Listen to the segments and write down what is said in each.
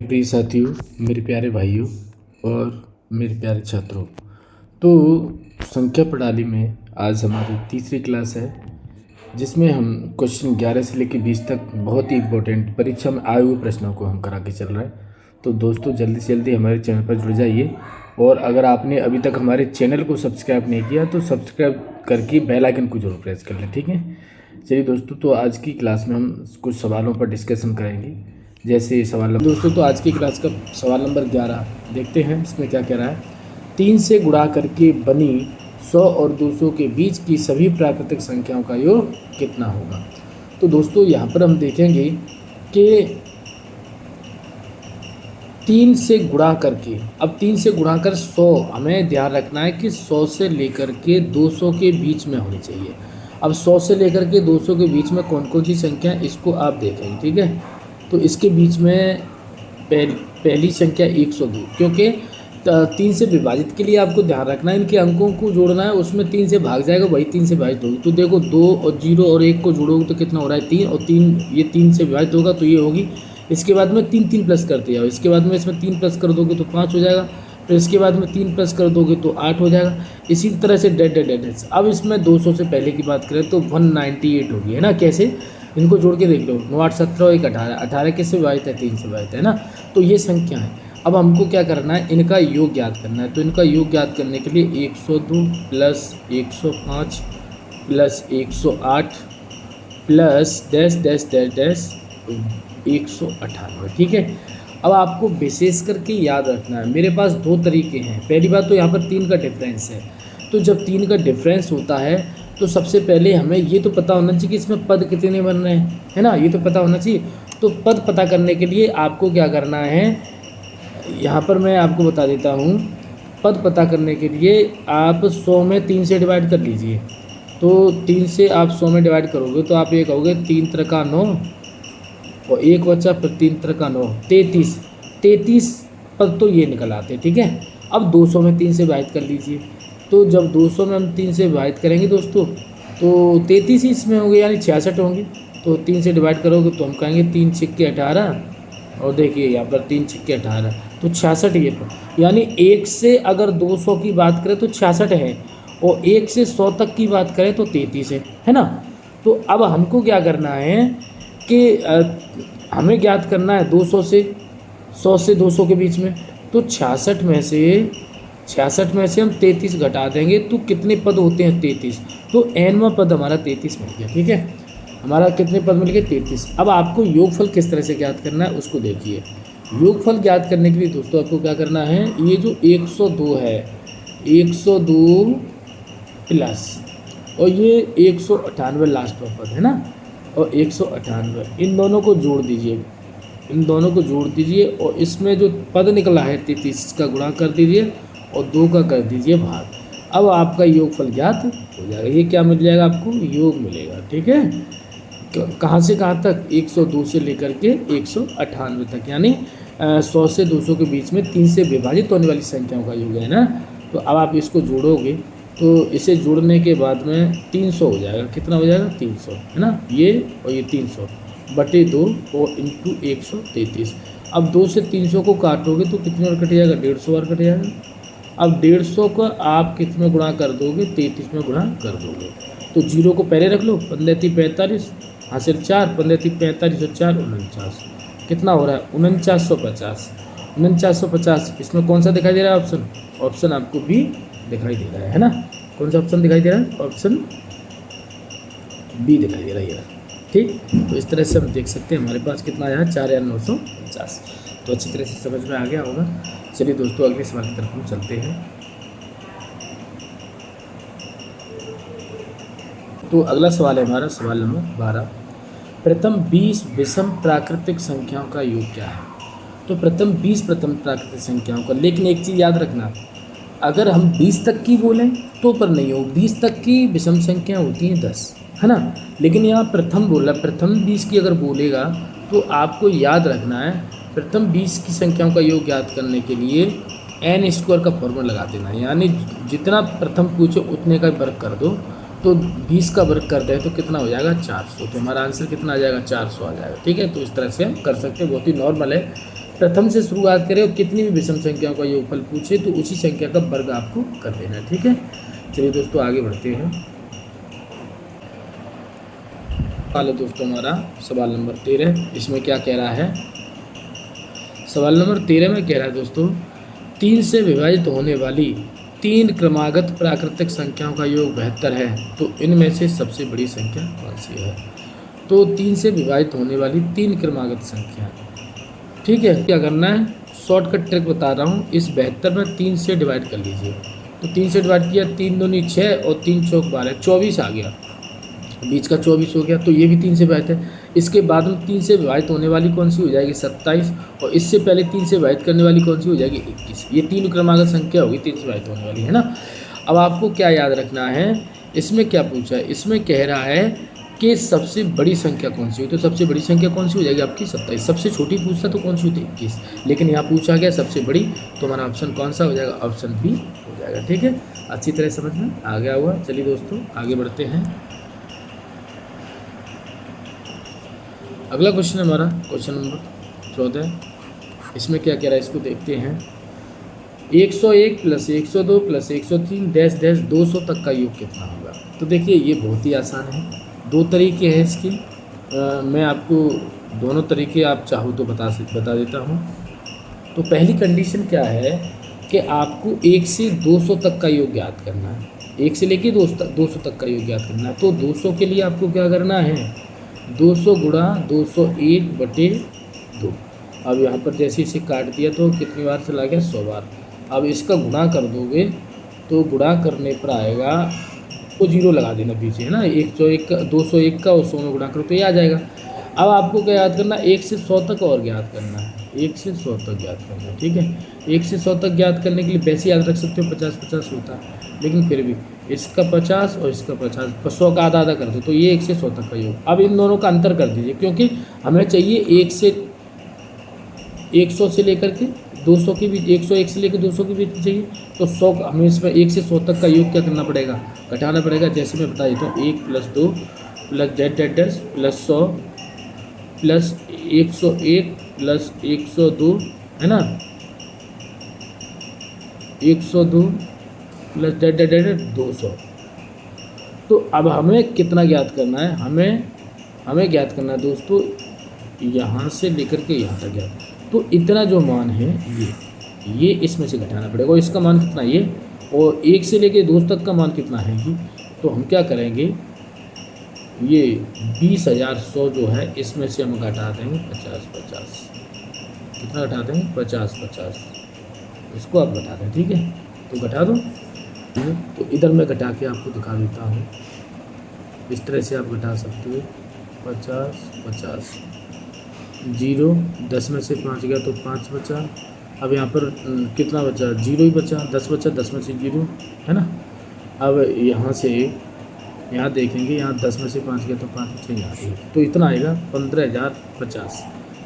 प्रिय साथियों, मेरे प्यारे भाइयों और मेरे प्यारे छात्रों। तो संख्या प्रणाली में आज हमारी तीसरी क्लास है, जिसमें हम क्वेश्चन 11 से लेकर 20 तक बहुत ही इम्पोर्टेंट परीक्षा में आए हुए प्रश्नों को हम करा के चल रहे हैं। तो दोस्तों, जल्दी से जल्दी हमारे चैनल पर जुड़ जाइए, और अगर आपने अभी तक हमारे चैनल को सब्सक्राइब नहीं किया तो सब्सक्राइब करके बेल आइकन को जरूर प्रेस कर लें, ठीक है। चलिए दोस्तों, तो आज की क्लास में हम कुछ सवालों पर डिस्कशन करेंगे। जैसे सवाल नंबर दोस्तों, तो आज की क्लास का सवाल नंबर 11 देखते हैं। इसमें क्या कह रहा है, 3 से गुणा करके बनी 100 और 200 के बीच की सभी प्राकृतिक संख्याओं का योग कितना होगा। तो दोस्तों, यहाँ पर हम देखेंगे कि 3 से गुणा करके, अब 3 से गुणा कर 100, हमें ध्यान रखना है कि 100 से लेकर के 200 के बीच में होनी चाहिए। अब 100 से लेकर के 200 के बीच में कौन कौन सी संख्या है, इसको आप देखेंगे, ठीक है। तो इसके बीच में पहली संख्या 102, क्योंकि 3 से विभाजित के लिए आपको ध्यान रखना है, इनके अंकों को जोड़ना है, उसमें 3 से भाग जाएगा, वही 3 से विभाजित होगी। तो देखो, 2 और 0 और 1 को जोड़ोगे तो कितना हो रहा है, 3, और 3 ये 3 से विभाजित होगा तो ये होगी। इसके बाद में 3 3 प्लस करते जाओ, इसके बाद में इसमें 3 प्लस कर दोगे तो 5 हो जाएगा, फिर इसके बाद में 3 प्लस कर दोगे तो 8 हो जाएगा। इसी तरह से डेड डेड डेड। अब इसमें 200 से पहले की बात करें तो 198 होगी, है ना। कैसे, इनको जोड़ के देख लो, 9 8 17 1 18, 18 किससे विभाजित है, 3 से विभाजित है ना। तो ये संख्या है। अब हमको क्या करना है, इनका योग ज्ञात करना है। तो इनका योग ज्ञात करने के लिए 102 plus 105 plus 108 plus dash dash dash dash 198, ठीक है। अब आपको विशेष करके याद रखना है, मेरे पास 2 तरीके हैं। पहली बात तो यहाँ पर 3 का डिफरेंस है। तो जब 3 का डिफरेंस होता है तो सबसे पहले हमें ये तो पता होना चाहिए कि इसमें पद कितने बन रहे हैं, है ना, ये तो पता होना चाहिए। तो पद पता करने के लिए आपको क्या करना है, यहाँ पर मैं आपको बता देता हूँ। पद पता करने के लिए आप 100 में 3 से डिवाइड कर लीजिए। तो 3 से आप 100 में डिवाइड करोगे तो आप ये कहोगे 3 त्रिका 9 और 1 बचा, फिर 3 त्रिका 9 33 पद तो ये निकल आते, ठीक है। अब 200 में 3 से विभाजित कर लीजिए। तो जब 200 में हम 3 से विभाजित करेंगे दोस्तों, तो 33 ही इसमें होंगे, यानी 66 होंगे। तो 3 से डिवाइड करोगे तो हम कहेंगे 3 छिक्के 18, और देखिए यहाँ पर 3 छिक्के 18, तो 66 ये पर। यानी 1 से अगर 200 की बात करें तो 66 है, और 1 से 100 तक की बात करें तो 33 है ना। तो अब हमको क्या करना है कि हमें ज्ञात करना है 200 से 100 से 200 के बीच में। तो 66 में से हम 33 घटा देंगे तो कितने पद होते हैं, 33। तो nवां पद हमारा 33 मिल गया, ठीक है। हमारा कितने पद मिल गए, 33। अब आपको योगफल किस तरह से ज्ञात करना है उसको देखिए। योगफल ज्ञात करने के लिए दोस्तों आपको क्या करना है, ये जो 102 है, 102 प्लस और ये 198 लास्ट में पद है ना, और 198, इन दोनों को जोड़ दीजिए, और इसमें जो पद निकला है 33 का गुणा कर दीजिए और 2 का कर दीजिए भाग। अब आपका योगफल ज्ञात हो जाएगा। ये क्या मिल जाएगा, आपको योग मिलेगा, ठीक है। कहाँ से कहाँ तक, 102 से लेकर के 198 तक, यानी 100 से 200 के बीच में 3 से विभाजित होने वाली संख्याओं का योग है ना। तो अब आप इसको जोड़ोगे तो इसे जोड़ने के बाद में 300 हो जाएगा। कितना हो जाएगा, 300, है ना। ये और ये 300 बटे 2 और इंटू 133। अब 2 से 300 को काटोगे तो कितने बार कट जाएगा, 150 बार कट जाएगा। अब 150 का आप कितने गुणा कर दोगे, 33 में गुणा कर दोगे। तो 0 को पहले रख लो, 15 3 45, हाँ सिर्फ 4, 15 3 45 और 4 49, कितना हो रहा है, 4950। 4950, इसमें कौन सा दिखाई दे रहा है ऑप्शन, ऑप्शन आपको बी दिखाई दे रहा है ना। कौन सा ऑप्शन दिखाई दे रहा है, ऑप्शन बी दिखाई दे रहा है, ठीक। तो इस तरह से हम देख सकते हैं हमारे पास कितना आया है, 4950। तो अच्छी तरह से समझ में आ गया होगा। चलिए दोस्तों, अगले सवाल की तरफ हम चलते हैं। तो अगला सवाल है हमारा सवाल नंबर 12। प्रथम 20 विषम प्राकृतिक संख्याओं का योग क्या है। तो प्रथम 20 प्रथम प्राकृतिक संख्याओं का, लेकिन एक चीज़ याद रखना, अगर हम 20 तक की बोलें तो पर नहीं हो, 20 तक की विषम संख्या होती हैं 10, है ना। लेकिन यहाँ प्रथम बोला, प्रथम 20 की अगर बोलेगा तो आपको याद रखना है, प्रथम 20 की संख्याओं का योग ज्ञात करने के लिए n² का फॉर्मूला लगा देना है। यानी जितना प्रथम पूछो उतने का वर्ग कर दो, तो 20 का वर्ग कर दें तो कितना हो जाएगा, 400। तो हमारा आंसर कितना आ जाएगा, 400 आ जाएगा, ठीक है। तो इस तरह से हम कर सकते हैं, बहुत ही नॉर्मल है। प्रथम से शुरुआत करें और कितनी भी विषम संख्याओं का योगफल पूछे तो उसी संख्या का वर्ग आपको कर देना है। ठीक है, चलिए दोस्तों आगे बढ़ते हैं। सवाल है दोस्तों हमारा सवाल नंबर 13। इसमें क्या कह रहा है? सवाल नंबर 13 में कह रहा है दोस्तों 3 से विभाजित होने वाली 3 क्रमागत प्राकृतिक संख्याओं का योग 72 है, तो इनमें से सबसे बड़ी संख्या कौन सी है? तो 3 से विभाजित होने वाली 3 क्रमागत संख्या। ठीक है, क्या करना है? शॉर्टकट ट्रिक बता रहा हूँ। इस 72 में 3 से डिवाइड कर लीजिए। तो 3 से डिवाइड किया, 3 दूनी 6 और 3 चौक 12, 24 आ गया, बीच का 24 हो गया। तो ये भी 3 से विभाजित है। इसके बाद में 3 से विभाजित होने वाली कौन सी हो जाएगी? 27। और इससे पहले 3 से विभाजित करने वाली कौन सी हो जाएगी? 21। ये 3 क्रमागत संख्या होगी 3 से विभाजित होने वाली, है ना। अब आपको क्या याद रखना है? इसमें क्या पूछा है? इसमें कह रहा है कि सबसे बड़ी संख्या कौन सी हुई? तो सबसे बड़ी संख्या कौन सी हो जाएगी आपकी? 27। सबसे छोटी पूछता तो कौन सी होती? 21। लेकिन यहाँ पूछा गया सबसे बड़ी, तो हमारा ऑप्शन कौन सा हो जाएगा? ऑप्शन बी हो जाएगा। ठीक है, अच्छी तरह समझ में आ गया हुआ। चलिए दोस्तों आगे बढ़ते हैं। अगला क्वेश्चन हमारा क्वेश्चन नंबर 14। इसमें क्या कह रहा है इसको देखते हैं। 101 + 102 + 103 डैश डैश 200 तक का योग कितना होगा? तो देखिए ये बहुत ही आसान है। 2 तरीके हैं इसके। मैं आपको दोनों तरीके आप चाहो तो बता देता हूँ। तो पहली कंडीशन क्या है कि आपको 1 से 200 तक का योग ज्ञात करना है। 1 से लेके 200 तक का योग ज्ञात करना है। तो 200 के लिए आपको क्या करना है? 200 गुणा 201/2। अब यहाँ पर जैसे इसे काट दिया तो कितनी बार चला गया? 100 बार। अब इसका गुणा कर दोगे तो गुणा करने पर आएगा, तो 0 लगा देना पीछे, है ना। 101 का 201 का और 100 में गुणा करो तो ये आ जाएगा। अब आपको क्या याद करना? 1 से 100 तक और ज्ञात करना है। 1 से 100 तक ज्ञात करना है। ठीक है, 1 से 100 तक ज्ञात करने के लिए वैसे याद रख सकते हो 50-50 होता है, लेकिन फिर भी इसका 50 और इसका 50, 100 का आधा आधा कर दो तो ये 1 से 100 तक का योग। अब इन दोनों का अंतर कर दीजिए, क्योंकि हमें चाहिए 100 से लेकर के 200 के बीच, 101 से लेकर 200 के बीच चाहिए। तो 100 हमें इसमें 1 से 100 तक का योग क्या करना पड़ेगा? घटाना पड़ेगा। जैसे मैं बता देता हूँ, 1 + 2 + z + 100 + 101 + 102, है ना। 102 + z 200। तो अब हमें कितना ज्ञात करना है? हमें ज्ञात करना है दोस्तों यहाँ से लेकर के यहाँ तक ज्ञात। तो इतना जो मान है ये इसमें से घटाना पड़ेगा। और इसका मान कितना? ये। और 1 से लेकर 200 तक का मान कितना है ये? तो हम क्या करेंगे, ये 20,100 जो है इसमें से हम घटा देंगे 50-50। कितना घटा देंगे? 50-50। इसको आप घटा दें। ठीक है, तो घटा दो। तो इधर मैं घटा के आपको दिखा देता हूँ। इस तरह से आप घटा सकते हो। 50-50, 0, 10 में से 5 गया तो 5 बचा। अब यहाँ पर कितना बचा? 0 ही बचा। 10 बचा, 10 में से 0, है ना। अब यहाँ से यहाँ देखेंगे, यहाँ 10 में से 5 गया तो 5 बचा, यहाँ तो इतना आएगा 15,050।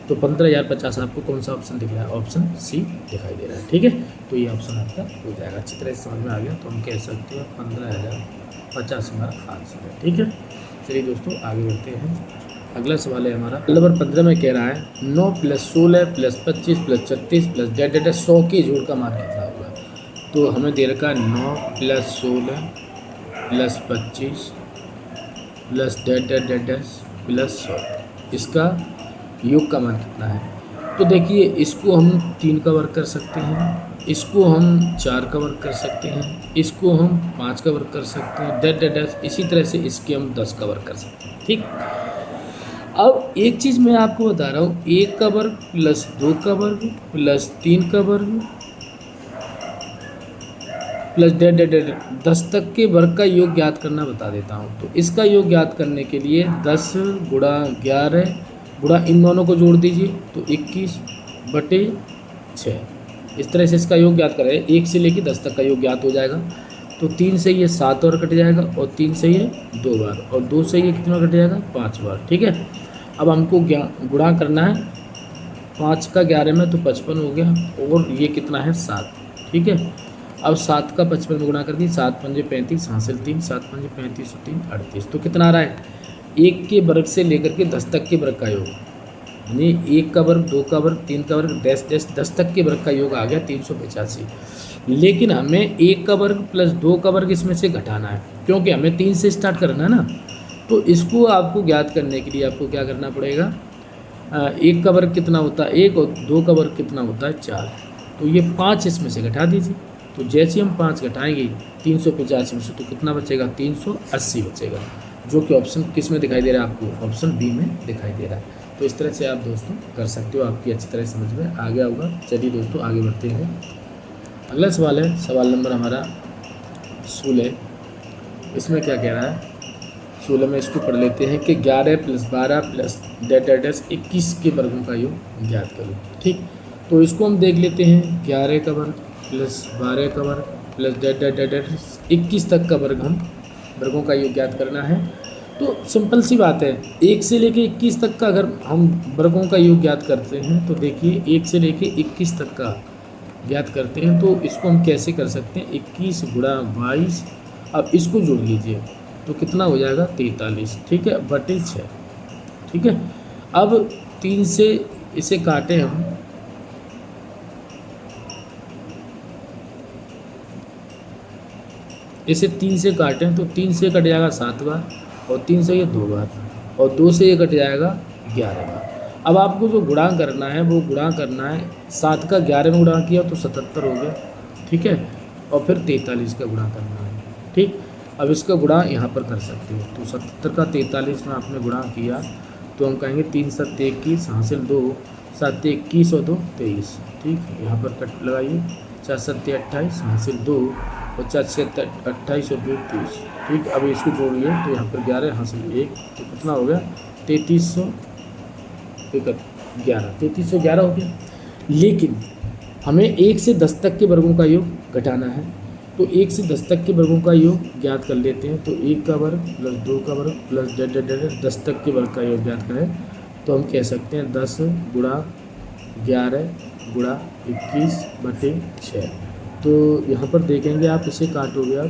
तो 15,050 आपको कौन सा ऑप्शन दिख रहा है? ऑप्शन सी दिखाई दे रहा है। ठीक है, तो ये ऑप्शन आपका हो जाएगा। अच्छी तरह से समझ में आ गया तो हम कह सकते हैं 15,050 हमारा आंसर है। ठीक है, चलिए दोस्तों आगे बढ़ते हैं। अगला सवाल है हमारा नंबर 15 में कह रहा है 9 + 16 + 25 + 36 + z 100 के जोड़ का मान कितना होगा? तो हमें दे रखा है 9 + 16 + 25 + z 100। इसका योग का मान कितना है? तो देखिए इसको हम 3 का वर्ग कर सकते हैं, इसको हम 4 का वर्ग कर सकते हैं, इसको हम 5 का वर्ग कर सकते हैं, इसी तरह से इसके हम 10 का वर्ग कर सकते हैं। ठीक, अब एक चीज़ मैं आपको बता रहा हूँ, 1 का वर्ग + 2 का वर्ग + 3 का वर्ग + 10 तक के वर्ग का योग ज्ञात करना बता देता हूँ। तो इसका योग ज्ञात करने के लिए 10 × 11 × इन दोनों को जोड़ दीजिए तो 21/6। इस तरह से इसका योग ज्ञात करें। 1 से लेकर 10 तक का योग ज्ञात हो जाएगा। तो 3 से ये 7 और कट जाएगा, और 3 से ये 2 बार, और 2 से ये कितना कट जाएगा? 5 बार। ठीक है, अब हमको गुणा करना है 5 का 11 में तो 55 हो गया, और ये कितना है? 7। ठीक है, अब 7 का 55 में गुणा कर दी, 7 × 5 = 35, हासिल 3, 7 × 5 = 35 और 3 38। तो कितना आ रहा है? 1 के वर्ग से लेकर के 10 तक के वर्ग का योग। यानी 1 का वर्ग, 2 का वर्ग, 3 का वर्ग, डैश डैश 10 तक के वर्ग का योग आ गया 385। लेकिन हमें 1 का वर्ग प्लस 2 का वर्ग इसमें से घटाना है, क्योंकि हमें 3 से स्टार्ट करना है ना। तो इसको आपको ज्ञात करने के लिए आपको क्या करना पड़ेगा, 1 का वर्ग कितना होता है 1 और 2 का वर्ग कितना होता है 4। तो ये 5 इसमें से घटा दीजिए। तो जैसे हम 5 घटाएंगे 385 में से तो कितना बचेगा 380 बचेगा, जो कि ऑप्शन किस में दिखाई दे रहा है आपको, ऑप्शन बी में दिखाई दे रहा है। तो इस तरह से आप दोस्तों कर सकते हो, आपकी अच्छी तरह समझ में आ गया होगा। चलिए दोस्तों आगे बढ़ते हैं। अगला सवाल है सवाल नंबर हमारा 16। इसमें क्या कह रहा है 16 में, इसको पढ़ लेते हैं कि 11 + 12 + डैश 21 के वर्गों का योग ज्ञात करो। ठीक, तो इसको हम देख लेते हैं। 11 का वर्ग प्लस 12 का वर्ग प्लस डैश 21 तक का वर्ग, हम वर्गों का योग ज्ञात करना है। तो सिंपल सी बात है, 1 से लेके 21 तक का अगर हम वर्गों का योग ज्ञात करते हैं तो देखिए 1 से लेके 21 तक का ज्ञात करते हैं तो इसको हम कैसे कर सकते हैं, 21 गुणा 22। अब इसको जोड़ लीजिए तो कितना हो जाएगा 43, ठीक है, बटे 6। ठीक है, अब 3 से इसे काटें हम, इसे 3 से काटें तो 3 से कट जाएगा 7 बार, और 3 से ये 2 बार, और 2 से ये कट जाएगा 11 बार। अब आपको जो गुणा करना है वो गुणा करना है, 7 का 11 में गुणा किया तो 77 हो गया। ठीक है, और फिर 43 का गुणा करना है। ठीक, अब इसका गुणा यहाँ पर कर सकते हो। तो 77 का 43 में आपने गुणा किया तो हम कहेंगे 3 7 21 हासिल 2, 7 21 और 2 23। ठीक, यहाँ पर कट लगाइए, 4 7 28 हासिल 2 और 4 6 28 और 2 30। ठीक, अब इसको जोड़िए तो यहाँ पर 11 हासिल 1 तो कितना हो गया 3311 हो गया। लेकिन हमें 1 से 10 तक के वर्गों का योग घटाना है, तो 1 से 10 तक के वर्गों का योग ज्ञात कर लेते हैं। तो 1 का वर्ग प्लस 2 का वर्ग प्लस डैश 10 तक के वर्ग का योग ज्ञात करें तो हम कह सकते हैं 10 गुणा 11 गुणा 21 बटे 6। तो यहाँ पर देखेंगे आप, इसे काटोगे आप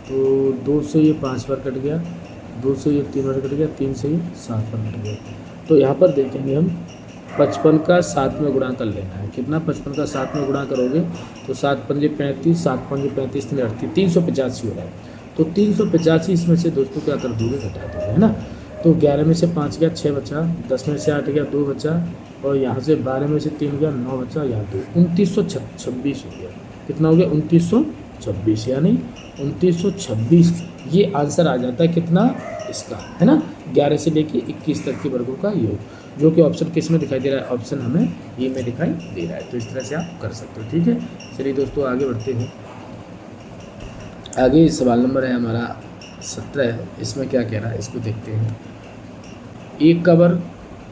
तो 2 से ये 5 बार कट गया, 2 से ये 3 बार कट गया, 3 से ये 7 बार कट गया। तो यहाँ पर देखेंगे हम 55 का 7 में गुणा कर लेना है। कितना 55 का 7 में गुणा करोगे तो 7 पंजे 35, 7 पंजे 35 38, 385 हो रहा है। तो 385 इसमें से दोस्तों क्या कर दोगे, घटा दोगे, है ना। तो 11 में से 5 गया 6 बचा, 10 में से 8 गया 2 बचा, और यहाँ से 12 में से 3 गया 9 बचा, यहाँ 2, 2926 हो गया। कितना हो गया 2926, यानी 2926 ये आंसर आ जाता है कितना इसका, है ना, 11 से लेके 21 तक के वर्गों का योग, जो कि ऑप्शन किस में दिखाई दे रहा है, ऑप्शन हमें ये में दिखाई दे रहा है। तो इस तरह से आप कर सकते हो। ठीक है, चलिए दोस्तों आगे बढ़ते हैं। आगे सवाल नंबर है हमारा 17। इसमें क्या कह रहा है इसको देखते हैं। 1 का वर्ग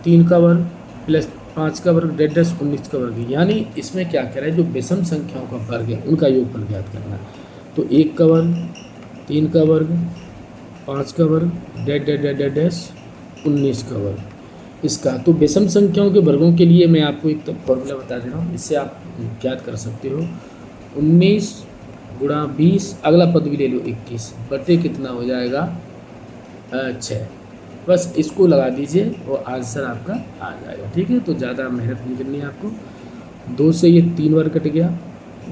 3 का वर्ग प्लस 5 का वर्ग डैश 19 का वर्ग, यानी इसमें क्या कह रहा है, जो विषम संख्याओं का वर्ग है उनका योगफल ज्ञात करना है। तो 1 का वर्ग 3 का वर्ग 5 का वर्ग डैश 19 का वर्ग इसका। तो विषम संख्याओं के वर्गों के लिए मैं आपको एक तो फॉर्मूला बता दे रहा हूँ, इससे आप ज्ञात कर सकते हो। 19 गुणा 20, अगला पद भी ले लो 21 बटे कितना हो जाएगा 6। बस इसको लगा दीजिए और आंसर आपका आ जाएगा। ठीक है, तो ज़्यादा मेहनत नहीं करनी है आपको। 2 से ये 3 बार कट गया,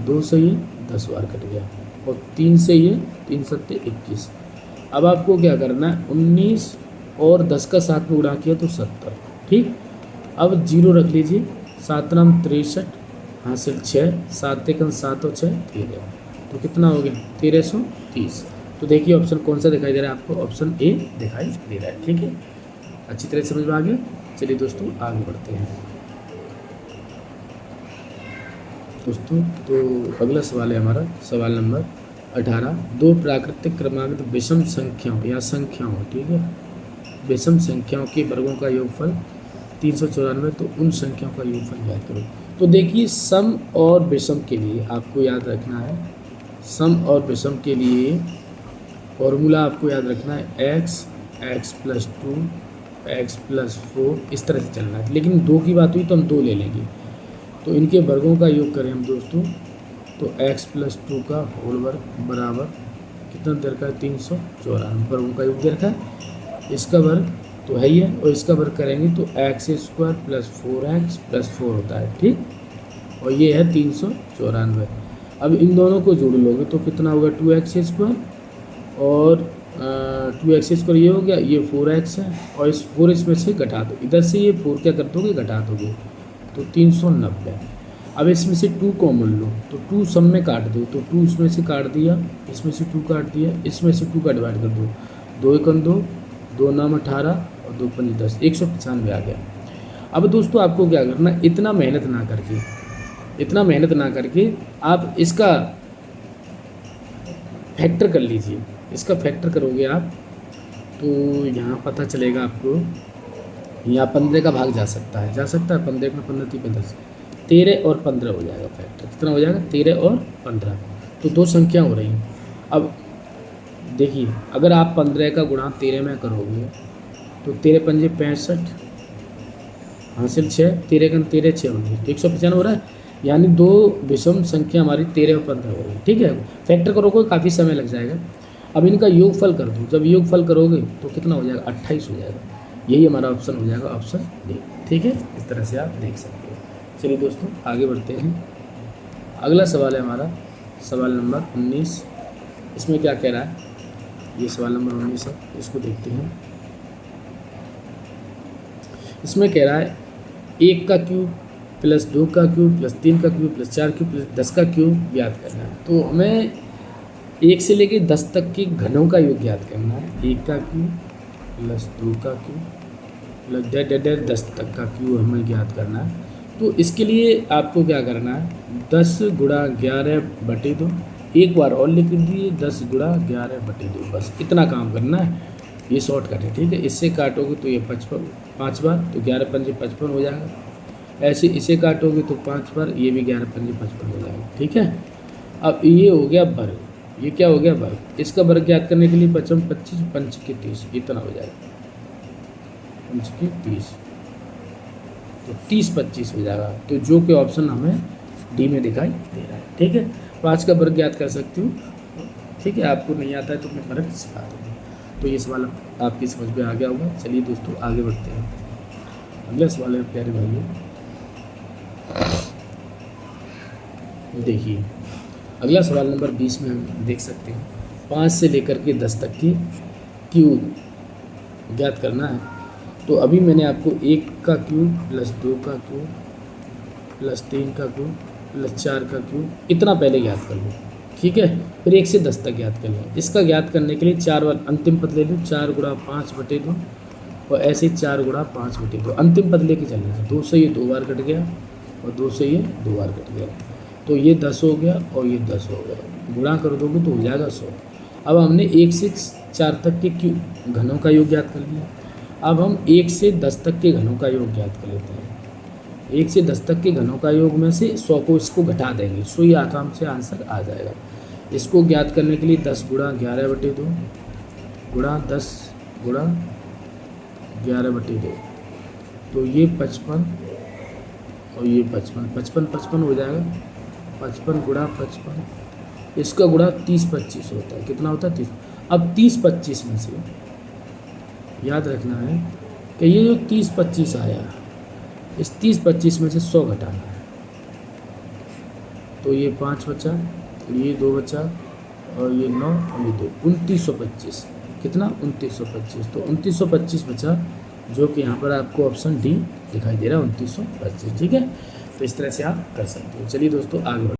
2 से ये 10 बार कट गया, और 3 से ये 3 7 21। अब आपको क्या करना है, 19 और 10 का 7 में गुणा किया तो 70। ठीक, अब 0 रख लीजिए, 7 नाम 63 हासिल 6, 7 एकम 7 और 6 13, तो कितना हो गया 1330। तो देखिए ऑप्शन कौन सा दिखाई दे रहा है आपको, ऑप्शन ए दिखाई दे रहा है। ठीक है, अच्छी तरह समझ में आ गया। चलिए दोस्तों आगे बढ़ते हैं दोस्तों। तो अगला सवाल है हमारा सवाल नंबर 18। 2 प्राकृतिक क्रमागत विषम संख्याओं या संख्याओं, ठीक है, विषम संख्याओं के वर्गों का योगफल 394, तो उन संख्याओं का योगफल याद करो। तो देखिए सम और विषम के लिए आपको याद रखना है, सम और विषम के लिए फॉर्मूला आपको याद रखना है x + 2 x + 4, इस तरह से चलना है। लेकिन 2 की बात हुई तो हम 2 ले लेंगे। तो इनके वर्गों का योग करें हम दोस्तों, तो x + 2 का होल वर्ग बराबर कितना दे रखा है 394 वर्गों का योग दे रखा है। इसका वर्ग तो है ही है, और इसका वर्ग करेंगे तो x square plus 4x plus 4 होता है, ठीक। और ये है 394। अब इन दोनों को जोड़ लोगे तो कितना होगा 2x स्क्वायर और 2x स्क्वायर ये हो गया, ये 4x है और इस 4 इसमें से घटा दो, इधर से ये 4 क्या कर दोगे घटा दोगे तो 390। अब इसमें से 2 कॉमन लो तो 2 सब में काट दो, तो 2 इसमें से काट दिया, इसमें से 2 काट दिया, इसमें से 2 का डिवाइड कर दो, 2 एकम 2, 2 9 18 और 2 5 10, 195 आ गया। अब दोस्तों आपको क्या करना, इतना मेहनत ना करके आप इसका फैक्टर कर लीजिए। इसका फैक्टर करोगे आप तो यहाँ पता चलेगा आपको, यहाँ 15 का भाग जा सकता है 15 में 15 3 15 13 और 15 हो जाएगा फैक्टर। कितना हो जाएगा 13 और 15, तो 2 संख्या हो रही हैं। अब देखिए अगर आप 15 का गुणा 13 में करोगे तो 13 पंजे 65 हासिल 6, 13 का 13 6 19, 195 हो रहा है। यानी 2 विषम संख्या हमारी 13 और 15 हो रही है, ठीक है। फैक्टर करोगे काफ़ी समय लग जाएगा। अब इनका योगफल कर दो, जब योगफल करोगे तो कितना हो जाएगा 28 हो जाएगा। यही हमारा ऑप्शन हो जाएगा, ऑप्शन डी, ठीक है। इस तरह से आप देख सकते हो। चलिए दोस्तों आगे बढ़ते हैं। अगला सवाल है हमारा सवाल नंबर 19। इसमें क्या कह रहा है, ये सवाल नंबर 19 है, इसको देखते हैं। इसमें कह रहा है 1 का क्यूब प्लस 2 का क्यूब प्लस 3 का क्यूब प्लस 4 क्यूब प्लस 10 का क्यूब ज्ञात करना है। तो हमें 1 से लेकर 10 तक के घनों का योग ज्ञात करना है। 1 का क्यूब प्लस 2 का क्यूब प्लस 10 तक का क्यूब हमें ज्ञात करना है। तो इसके लिए आपको क्या करना है, 10 गुणा 11/2, एक बार और लिख दीजिए 10 गुणा 11/2, बस इतना काम करना है। ये शॉर्टकट है, ठीक है। इससे काटोगे तो ये 5 बार, तो 11 पंजे 55 हो जाएगा। ऐसे इसे काटोगे तो 5 बार, ये भी 11 पंजे 55 हो जाएगा, ठीक है। अब ये हो गया वर्ग, ये क्या हो गया वर्ग। इसका वर्ग ज्ञात करने के लिए 55 25 5 के 30, इतना हो जाएगा 5 के 30, तो 30 25 हो जाएगा। तो जो कि ऑप्शन हमें डी में दिखाई दे रहा है, ठीक है। 5 का वर्ग ज्ञात कर सकती हूँ, ठीक है। आपको नहीं आता है तो मैं वर्ग सिखा दूँगा। तो ये सवाल आपकी समझ में आ गया होगा। चलिए दोस्तों आगे बढ़ते हैं। अगला सवाल है प्यारे भाइयों, देखिए अगला सवाल नंबर 20 में हम देख सकते हैं 5 से लेकर के 10 तक की क्यूब ज्ञात करना है। तो अभी मैंने आपको 1 का क्यूब प्लस 2 का क्यूब प्लस 3 का क्यूब प्लस 4 का क्यूब इतना पहले ज्ञात कर लो, ठीक है। फिर 1 से 10 तक ज्ञात कर लो। इसका ज्ञात करने के लिए 4 बार अंतिम पद ले लो, 4 गुणा 5/2 और ऐसे 4 गुणा 5/2 अंतिम पद लेके चलना है। 2 से ये 2 बार कट गया और 2 से ये 2 बार कट गया, तो ये 10 हो गया और ये 10 हो गया। गुणा कर दोगे तो हो जाएगा 100। अब हमने 1 से 4 तक के क्यूब घनों का योग ज्ञात कर लिया। अब हम 1 से 10 तक के घनों का योग ज्ञात कर लेते हैं। 1 से 10 तक के घनों का योग में से 100 को इसको घटा देंगे, 100 ही आराम से आंसर आ जाएगा। इसको ज्ञात करने के लिए 10 गुणा 11/2 गुणा 10 गुणा 11/2, तो ये 55 और ये 55 हो जाएगा। 55 गुणा 55, इसका गुणा 30 25 होता है। कितना होता है 30। अब 30 25 में से याद रखना है कि ये जो 30 25 आया, इस 30 25 में से 100 घटाना है। तो ये 5 बचा, ये 2 बचा और ये 9 और ये 2, 2925। कितना 2925, तो 2925 बचा, जो कि यहाँ पर आपको ऑप्शन डी दिखाई दे रहा है 2925, ठीक है। तो इस तरह से आप कर सकते हो। चलिए दोस्तों आगे बढ़ते हैं।